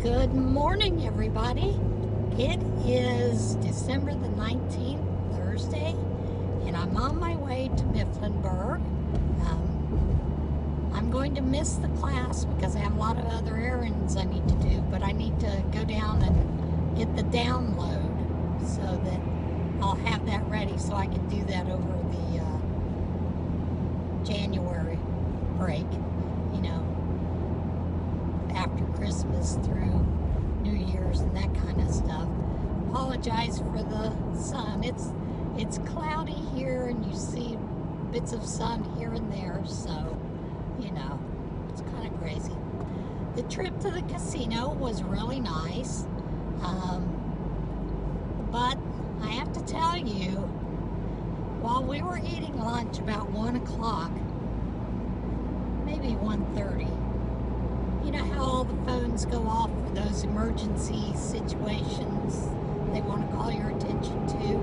Good morning, everybody. It is December the 19th, Thursday, and I'm on my way to Mifflinburg. I'm going to miss the class because I have a lot of other errands I need to do, but I need to go down and get the download so that I'll have that ready so I can do that over the January break, you know, after Christmas through New Year's and that kind of stuff. Apologize for the sun. It's cloudy here and you see bits of sun here and there, so you know, it's kind of crazy. The trip to the casino was really nice, but I have to tell you, while we were eating lunch about 1 o'clock, maybe 1:30, you know how all the phones go off for those emergency situations they want to call your attention to?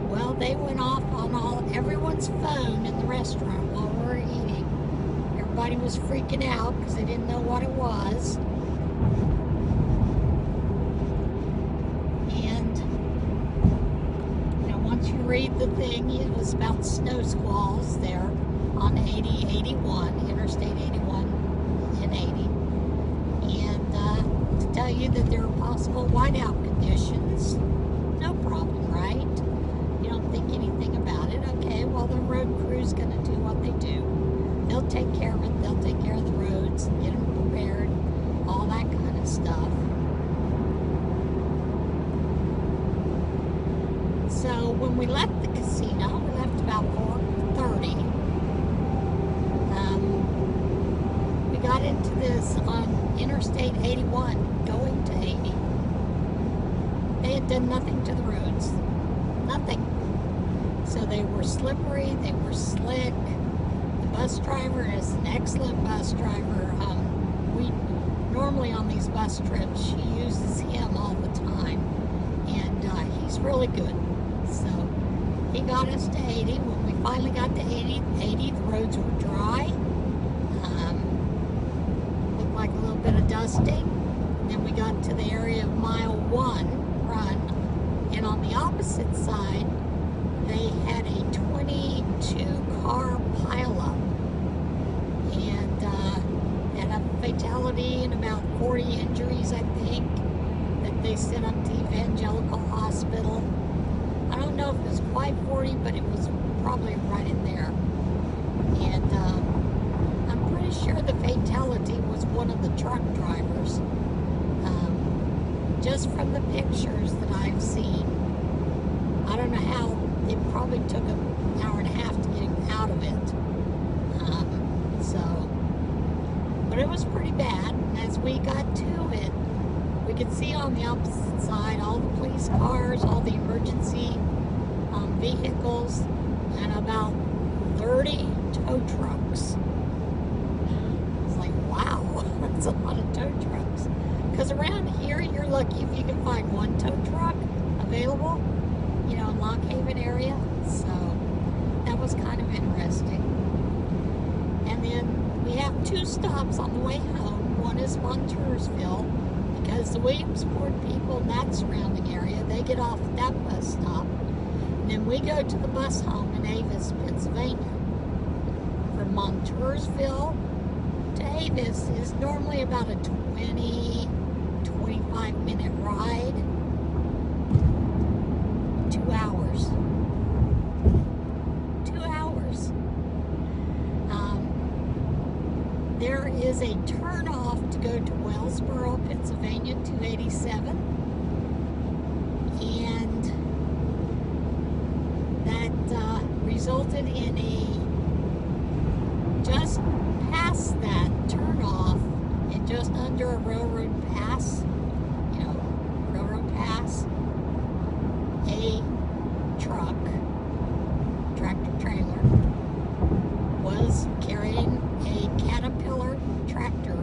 Well, they went off on everyone's phone in the restaurant while we were eating. Everybody was freaking out because they didn't know what it was. And, you know, once you read the thing, it was about snow squalls there on 81, Interstate 81 and 80. And to tell you that there are possible whiteout conditions, no problem, right? You don't think anything about it. Okay, well, the road crew's going to do what they do. They'll take care of it. They'll take care of the roads and get them prepared, all that kind of stuff. So when we left the casino, we left about 4:30. We got into this on Interstate 81, going to 80. They had done nothing to the roads. Nothing. So they were slippery, they were slick. The bus driver is an excellent bus driver. We normally on these bus trips, she uses him all the time. And he's really good. So he got us to 80. When we finally got to 80, the roads were dry. Looked like a little bit of dusting. And then we got to the area of mile 1 run. And on the opposite side, they had a 22-car pileup. And had a fatality and about 40 injuries, I think, that they sent up to Evangelical Hospital. I don't know if it was quite 40, but it was probably right in there. And I'm pretty sure the fatality was one of the truck drivers. Just from the pictures that I've seen, I don't know how, it probably took an hour and a half to get him out of it. But it was pretty bad. And as we got to it, we could see on the opposite side all the police cars, all the emergency vehicles, and about 30 tow trucks. It's like, wow, that's a lot of tow trucks. Because around here, you're lucky if you can find one tow truck available, you know, in Lock Haven area. So that was kind of interesting. And then we have 2 stops on the way home. One is Montoursville, because the Williamsport people in that surrounding area, they get off at that bus stop. And then we go to the bus home in Avis, Pennsylvania. From Montoursville to Avis is normally about a 25-minute ride. 2 hours. 2 hours. There is a turnoff to go to Wellsboro, Pennsylvania, 287. And that resulted in just past that turnoff and just under a railroad pass, you know, railroad pass, a truck, tractor trailer, was carrying a Caterpillar tractor,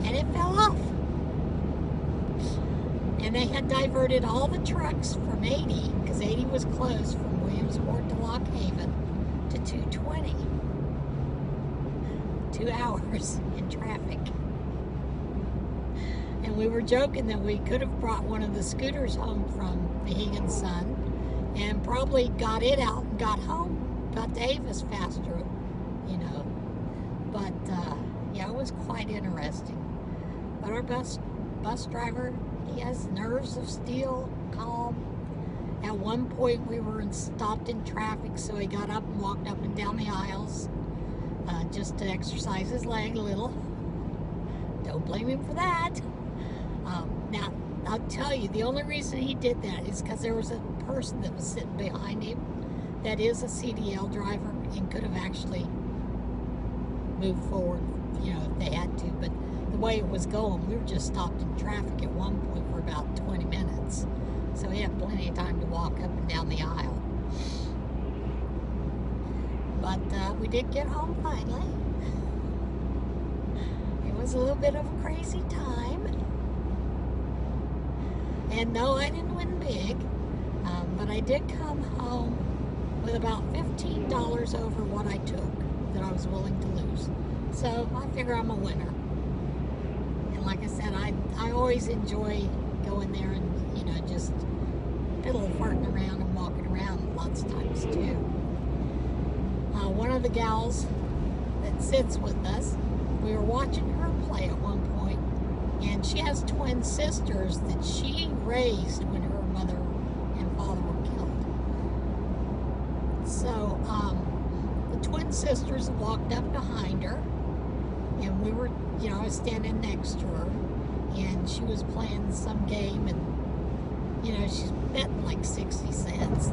and it fell off. And they had diverted all the trucks from 80, because 80 was closed from Williamsport to Lock Haven, to 220. 2 hours in traffic. And And we were joking that we could have brought one of the scooters home from Mohegan Sun and probably got it out and got home, got to Avis faster, you know. But, yeah, it was quite interesting. But our bus driver, he has nerves of steel, calm. At one point, we were stopped in traffic, so he got up and walked up and down the aisles just to exercise his leg a little. Don't blame him for that. Now, I'll tell you, the only reason he did that is because there was a person that was sitting behind him that is a CDL driver and could have actually moved forward, you know, if they had to. But the way it was going, we were just stopped in traffic at one point for about 20 minutes. So he had plenty of time to walk up and down the aisle. But we did get home finally. It was a little bit of a crazy time. And no, I didn't win big, but I did come home with about $15 over what I took that I was willing to lose. So I figure I'm a winner. And like I said, I always enjoy going there and, you know, just fiddle farting around and walking around lots of times too. One of the gals that sits with us, we were watching her play at one point, and she has twin sisters that she raised when her mother and father were killed. So the twin sisters walked up behind her, and we were, you know, I was standing next to her, and she was playing some game, and, you know, she's betting like 60 cents,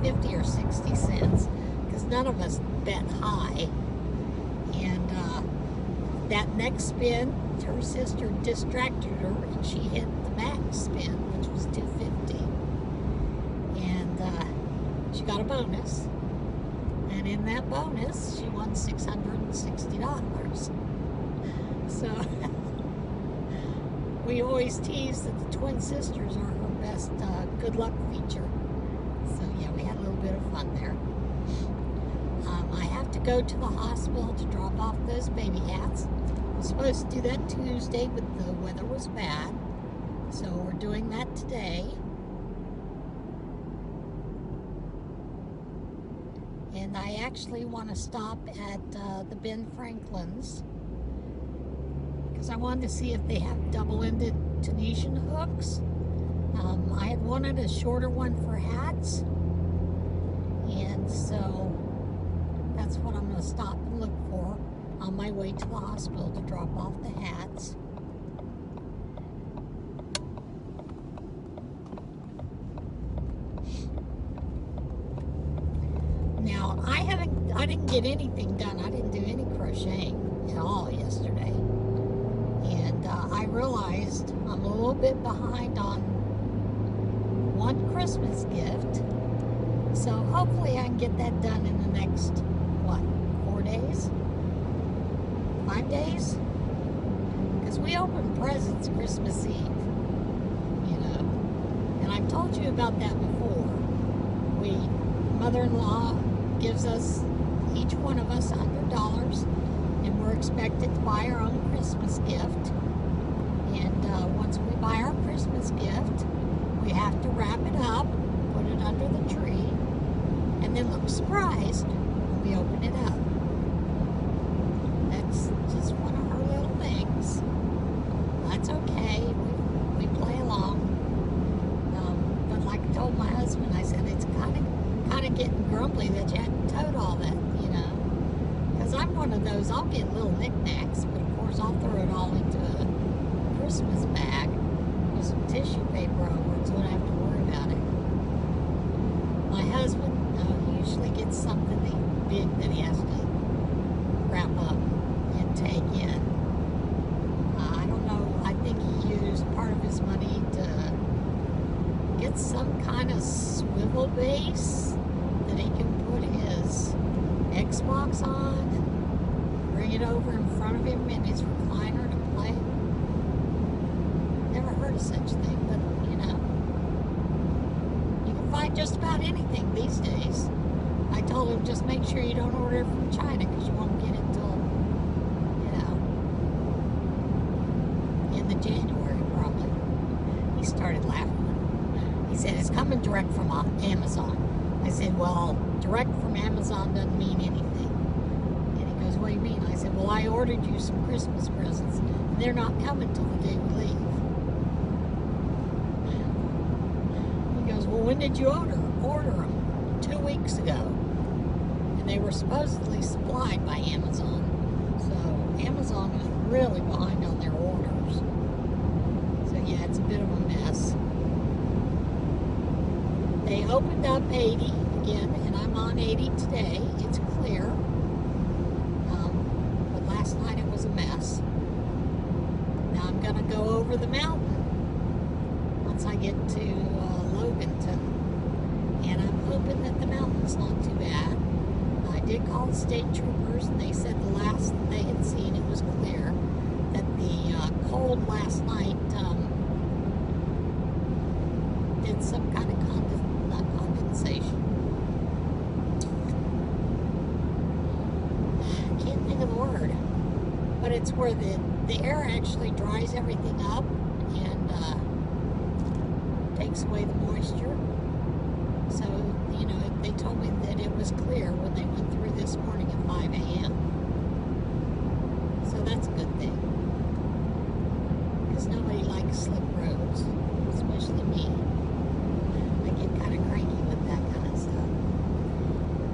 50 or 60 cents, because none of us bet high. And that next spin, her sister distracted her, and she hit the max spin, which was $2.50. And she got a bonus. And in that bonus, she won $660. So we always tease that the twin sisters are her best good luck feature. So yeah, we had a little bit of fun there. I have to go to the hospital to drop off those baby hats. I was supposed to do that Tuesday, but the weather was bad. So we're doing that today. And I actually want to stop at the Ben Franklin's, because I wanted to see if they have double-ended Tunisian hooks. I had wanted a shorter one for hats, and so that's what I'm going to stop and look for on my way to the hospital to drop off the hats. Now, I didn't get anything done. I didn't do any crocheting at all yesterday. And I realized I'm a little bit behind on one Christmas gift. So hopefully I can get that done in the next, what, 4 days? 5 days? Because we open presents Christmas Eve, you know. And I've told you about that before. Mother-in-law gives us, each one of us, $100, and we're expected to buy our own Christmas gift. And once we buy our Christmas gift, we have to wrap it up, put it under the tree, and then look surprised when we open it up. That's just one of her little things. That's okay. We play along. But like I told my husband, I said it's kind of getting grumbly that you hadn't towed all that, you know. Because I'm one of those, I'll get little knickknacks, but of course I'll throw it all into a Christmas bag with some tissue paper over it so I don't have to worry about it. My husband, he usually gets something big that he has to wrap up and take in. I don't know, I think he used part of his money to get some kind of swivel base that he can put his Xbox on and bring it over in front of him in his recliner to play. Never heard of such a thing, but you know, you can find just about anything these days. I told him just make sure you don't order it from China because you won't get it till, you know, in the January. started laughing. He said, it's coming direct from Amazon. I said, well, direct from Amazon doesn't mean anything. And he goes, what do you mean? I said, well, I ordered you some Christmas presents, and they're not coming till the day we leave. He goes, well, when did you order them? 2 weeks ago. And they were supposedly supplied by Amazon. So Amazon was really behind on their orders. So yeah, it's a bit of a mess. They opened up 80 again, and I'm on 80 today. It's clear. But last night it was a mess. Now I'm going to go over the mountain once I get to Loganton. And I'm hoping that the mountain's not too bad. I did call the state troopers, and they said the last that they had seen, it was clear. That the cold last night did some kind of condensation. I can't think of the word. But it's where the air actually dries everything up and takes away the moisture. So, you know, they told me that it was clear when they went through this morning at 5 a.m. So that's a good thing. Because nobody likes slip roads, especially me. I get kind of cranky with that kind of stuff.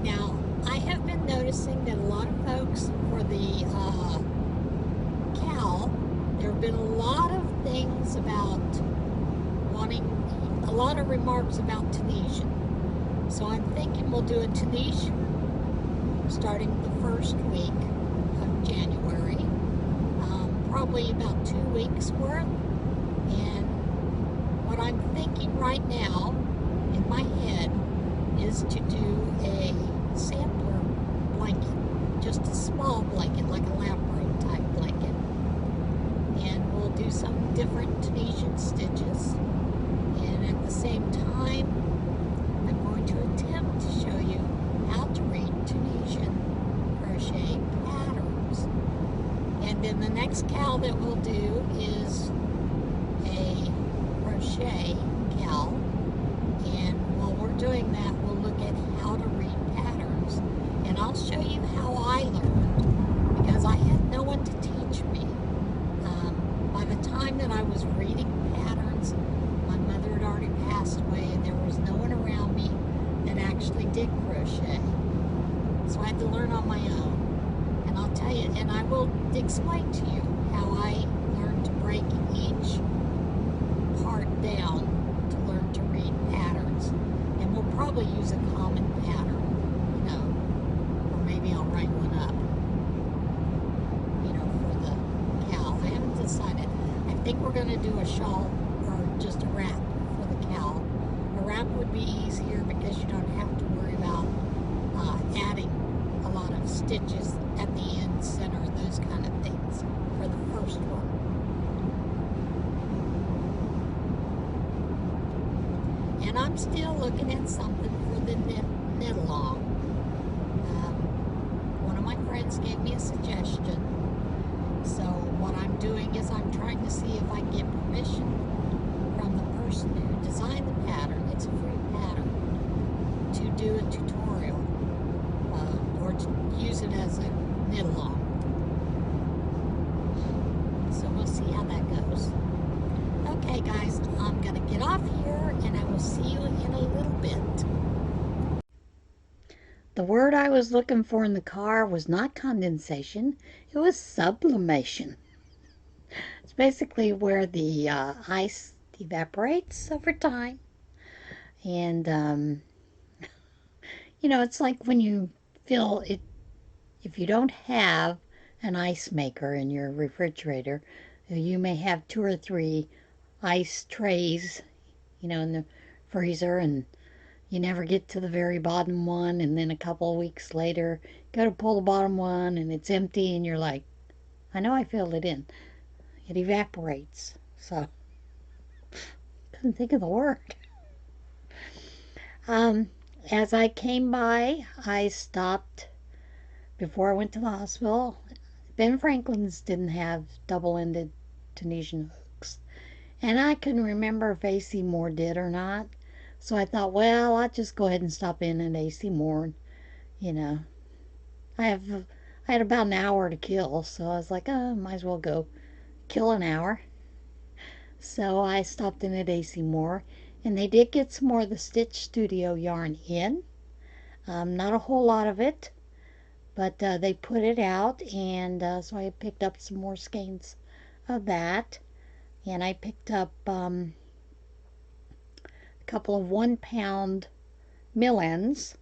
Now, I have been noticing that a lot of folks for the Cal, there have been a lot of things about wanting, a lot of remarks about Tunisian. So I'm thinking we'll do a Tunisian starting the first week of January. Probably about 2 weeks worth. And what I'm thinking right now in my head is to do a sampler blanket. Just a small blanket, like a lap robe type blanket. And we'll do some different Tunisian stitches. And at the same time, I'm going to attempt to show you how to read Tunisian crochet patterns. And then the next cal that we'll do is a crochet cal. And while we're doing that, we'll look at how to read patterns. And I'll show you how I learned, because I had no one to teach me. By the time that I was reading patterns, my mother had already passed away, and there was no one around me that actually did crochet. So I had to learn on my own. And I'll tell you, and I will explain to you how I learned to break each part down to learn to read patterns. And we'll probably use a common pattern, you know, or maybe I'll write one up, you know, for the cal. I haven't decided. I think we're going to do a shawl or just a wrap for the cal. A wrap would be easier because you don't have to worry about adding a lot of stitches at the end, center, those kind of things for the first one. And I'm still looking at something for the knit along. One of my friends gave me a suggestion. So what I'm doing is I'm trying to see if I can get permission from the person who designed the pattern. It's a free pattern to do a tutorial or to use it as a knit along. So we'll see how that goes. Okay guys, I'm going to get off here and I will see you in a little bit. The word I was looking for in the car was not condensation, it was sublimation. It's basically where the ice evaporates over time. And, you know, it's like when you feel it, if you don't have an ice maker in your refrigerator, you may have 2 or 3 ice trays, you know, in the freezer, and you never get to the very bottom one, and then a couple of weeks later, go to pull the bottom one, and it's empty, and you're like, I know I filled it in. It evaporates. So, couldn't think of the word. As I came by, I stopped before I went to the hospital. Ben Franklin's didn't have double-ended Tunisian hooks. And I couldn't remember if AC Moore did or not. So I thought, well, I'll just go ahead and stop in at AC Moore. And, you know, I had about an hour to kill, so I was like, oh, might as well go kill an hour. So I stopped in at AC Moore, and they did get some more of the Stitch Studio yarn in. Not a whole lot of it, but they put it out, and so I picked up some more skeins of that. And I picked up a couple of 1 pound mill ends,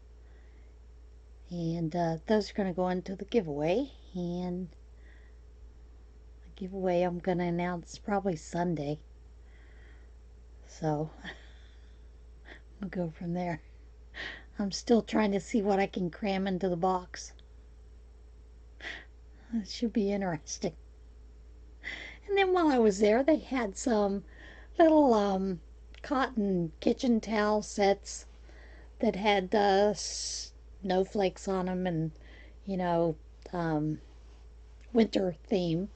and those are going to go into the giveaway. And the giveaway I'm going to announce probably Sunday, so we'll go from there. I'm still trying to see what I can cram into the box. It should be interesting. And then while I was there, they had some little cotton kitchen towel sets that had snowflakes on them, and you know, winter theme,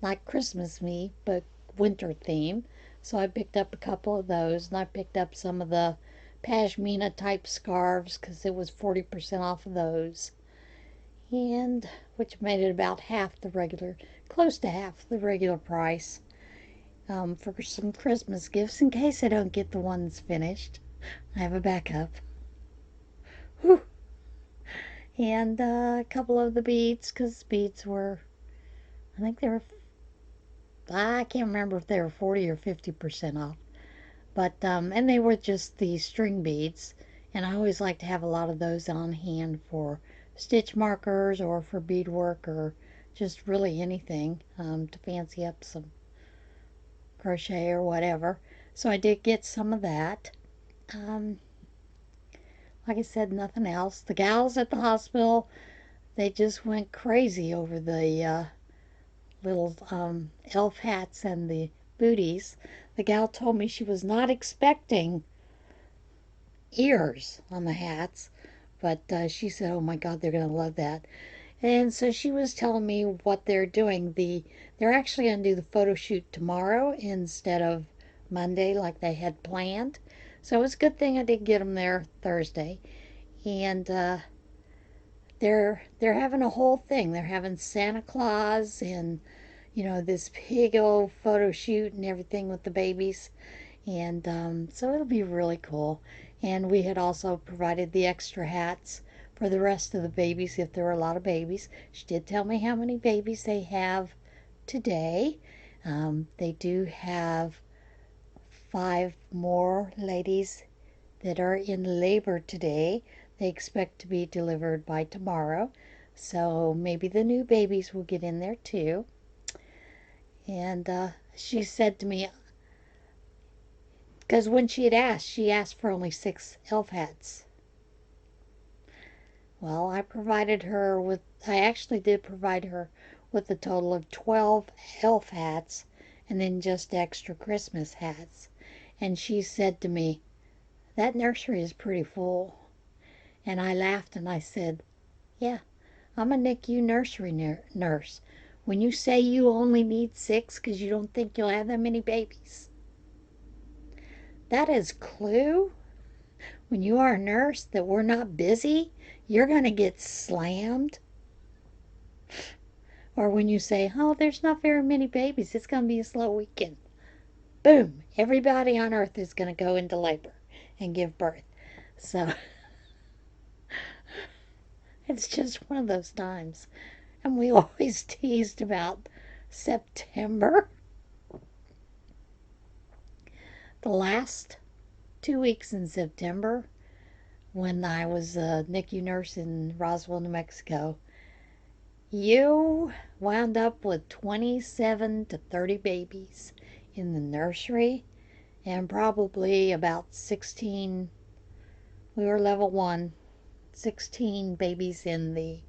not Christmas me, but winter theme. So I picked up a couple of those, and I picked up some of the pashmina type scarves because it was 40% off of those, and which made it about half the regular, close to half the regular price, for some Christmas gifts in case I don't get the ones finished. I have a backup. Whew. And a couple of the beads, because beads were, I think they were, I can't remember if they were 40 or 50% off. But, and they were just the string beads. And I always like to have a lot of those on hand for stitch markers or for beadwork or just really anything, to fancy up some crochet or whatever. So I did get some of that. Like I said, nothing else. The gals at the hospital, they just went crazy over the little elf hats and the booties. The gal told me she was not expecting ears on the hats, but she said, oh my God, they're going to love that. And so she was telling me what they're doing. They're actually going to do the photo shoot tomorrow instead of Monday like they had planned. So it's a good thing I did get them there Thursday. And they're having a whole thing. They're having Santa Claus and, you know, this big old photo shoot and everything with the babies. And so it'll be really cool. And we had also provided the extra hats for the rest of the babies if there were a lot of babies. She did tell me how many babies they have today. They do have 5 more ladies that are in labor today. They expect to be delivered by tomorrow. So maybe the new babies will get in there too. And she said to me, because when she asked for only 6 elf hats. Well, I actually did provide her with a total of 12 elf hats and then just extra Christmas hats. And she said to me, that nursery is pretty full. And I laughed and I said, yeah, I'm a NICU nursery nurse. When you say you only need 6 because you don't think you'll have that many babies, that is clue. When you are a nurse that we're not busy, you're going to get slammed. Or when you say, oh, there's not very many babies, it's going to be a slow weekend. Boom, everybody on earth is going to go into labor and give birth. So it's just one of those times. And we always teased about September. The last 2 weeks in September, when I was a NICU nurse in Roswell, New Mexico, you wound up with 27 to 30 babies in the nursery and probably about 16, we were level 1, 16 babies in the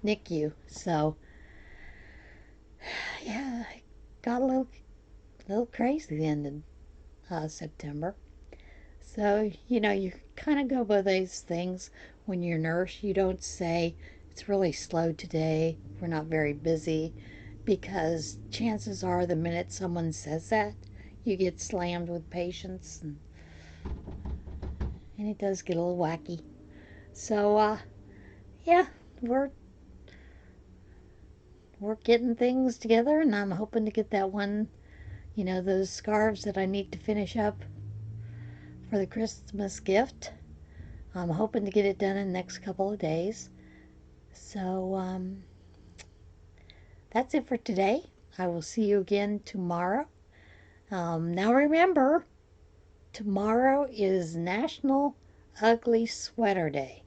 NICU. So yeah, it got a little crazy the end of September. So, you know, you kind of go by these things when you're a nurse. You don't say, it's really slow today, we're not very busy, because chances are the minute someone says that, you get slammed with patients, and it does get a little wacky. So, yeah, we're getting things together, and I'm hoping to get that one, those scarves that I need to finish up for the Christmas gift. I'm hoping to get it done in the next couple of days. So, that's it for today. I will see you again tomorrow. Now remember, tomorrow is National Ugly Sweater Day.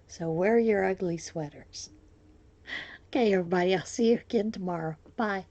So wear your ugly sweaters. Okay, everybody, I'll see you again tomorrow. Bye.